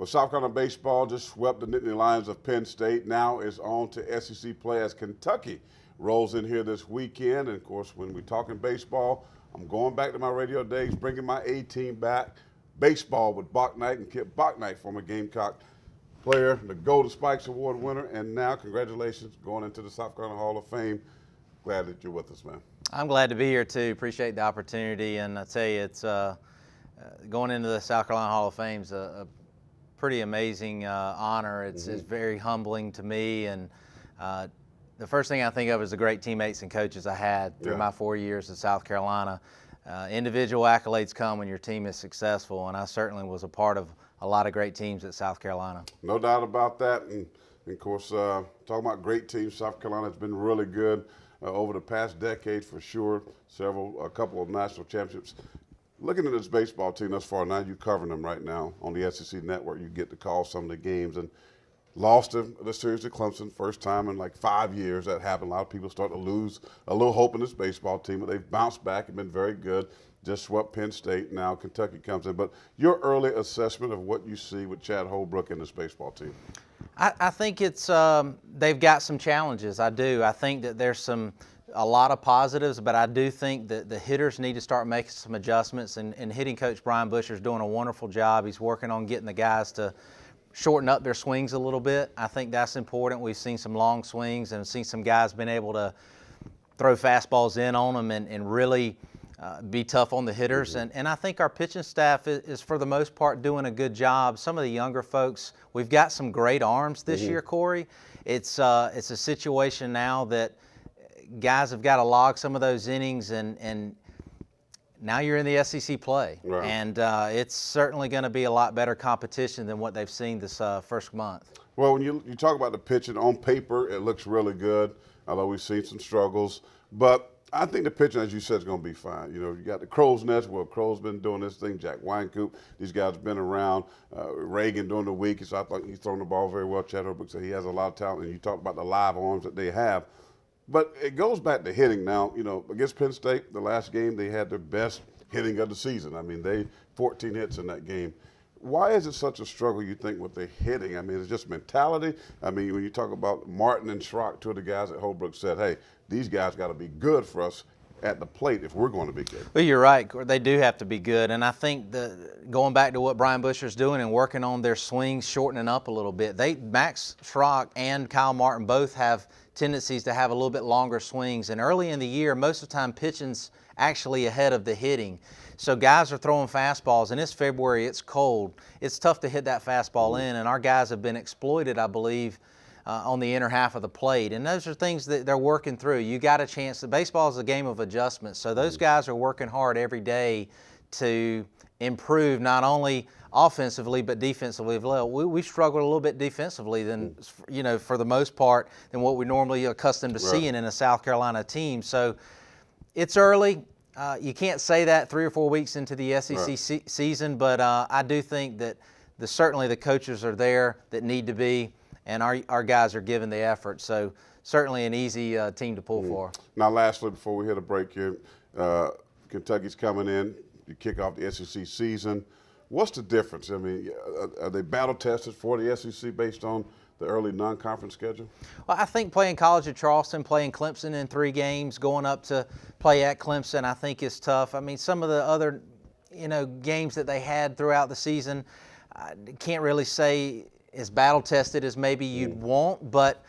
Well, South Carolina baseball just swept the Nittany Lions of Penn State. Now is on to SEC play as Kentucky rolls in here this weekend. And, of course, when we're talking baseball, I'm going back to my radio days, bringing my A-team back. Baseball with Bouknight and Kip Bouknight, former Gamecock player, the Golden Spikes Award winner, and now, congratulations, going into the South Carolina Hall of Fame. Glad that you're with us, man. I'm glad to be here, too. Appreciate the opportunity. And I tell you, it's going into the South Carolina Hall of Fame is a pretty amazing honor. It's very humbling to me, and the first thing I think of is the great teammates and coaches I had through my 4 years in South Carolina. Individual accolades come when your team is successful, and I certainly was a part of a lot of great teams at South Carolina. No doubt about that, and of course, talking about great teams, South Carolina has been really good over the past decade for sure. A couple of national championships. Looking at this baseball team thus far, now you're covering them right now on the SEC Network. You get to call some of the games, and lost the series to Clemson, first time in like 5 years that happened. A lot of people start to lose a little hope in this baseball team, but they've bounced back and been very good. Just swept Penn State. Now Kentucky comes in. But your early assessment of what you see with Chad Holbrook and this baseball team? I think it's they've got some challenges. I do. I think that there's a lot of positives, but I do think that the hitters need to start making some adjustments, and hitting coach Brian Busher's doing a wonderful job. He's working on getting the guys to shorten up their swings a little bit. I think that's important. We've seen some long swings and seen some guys been able to throw fastballs in on them and really be tough on the hitters. And I think our pitching staff is for the most part doing a good job. Some of the younger folks, we've got some great arms this year, Corey. It's a situation now that guys have got to log some of those innings, and now you're in the SEC play. Right. And it's certainly going to be a lot better competition than what they've seen this first month. Well, when you talk about the pitching, on paper, it looks really good, although we've seen some struggles. But I think the pitching, as you said, is going to be fine. You know, you got the Crow's Nest. Well, Crow's been doing this thing. Jack Wynkoop, these guys have been around. Reagan during the week, so I thought he's thrown the ball very well. Chad Holbrook said he has a lot of talent, and you talked about the live arms that they have. But it goes back to hitting now. You know, against Penn State, the last game, they had their best hitting of the season. I mean, they 14 hits in that game. Why is it such a struggle, you think, with the hitting? I mean, it's just mentality. I mean, when you talk about Martin and Schrock, two of the guys that Holbrook said, hey, these guys got to be good for us at the plate if we're going to be good. Well, you're right. They do have to be good. And I think going back to what Brian Busher's doing and working on their swings, shortening up a little bit. Max Schrock and Kyle Martin both have tendencies to have a little bit longer swings. And early in the year, most of the time, pitching's actually ahead of the hitting. So guys are throwing fastballs, and it's February, it's cold. It's tough to hit that fastball in, and our guys have been exploited, I believe, on the inner half of the plate. And those are things that they're working through. You got a chance. Baseball is a game of adjustments. So those guys are working hard every day to improve not only offensively but defensively as well. We struggled a little bit defensively than, you know, for the most part, than what we're normally accustomed to seeing in a South Carolina team. So it's early. You can't say that 3 or 4 weeks into the SEC season, but I do think that certainly the coaches are there that need to be, and our guys are giving the effort. So certainly an easy team to pull for. Now, lastly, before we hit a break here, Kentucky's coming in. You kick off the SEC season. What's the difference? I mean, are they battle tested for the SEC based on the early non-conference schedule? Well, I think playing College of Charleston, playing Clemson in 3 games, going up to play at Clemson, I think is tough. I mean, some of the other, games that they had throughout the season, I can't really say as battle tested as maybe you'd want, but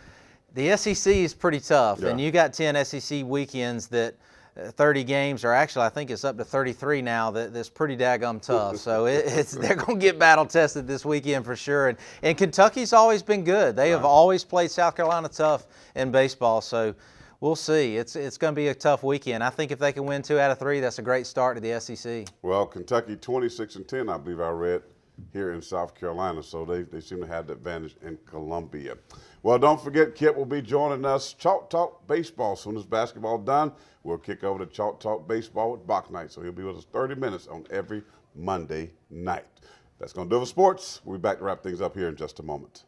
the SEC is pretty tough, and you got 10 SEC weekends that 30 games, or actually I think it's up to 33 now, that's pretty daggum tough. So they're going to get battle tested this weekend for sure. And Kentucky's always been good. They have always played South Carolina tough in baseball. So we'll see. It's going to be a tough weekend. I think if they can win 2 out of 3, that's a great start to the SEC. Well, Kentucky 26-10, I believe I read, here in South Carolina. So they seem to have the advantage in Columbia. Well, don't forget, Kip will be joining us. Chalk Talk Baseball. As soon as basketball done, we'll kick over to Chalk Talk Baseball with Bouknight. So he'll be with us 30 minutes on every Monday night. That's going to do it for sports. We'll be back to wrap things up here in just a moment.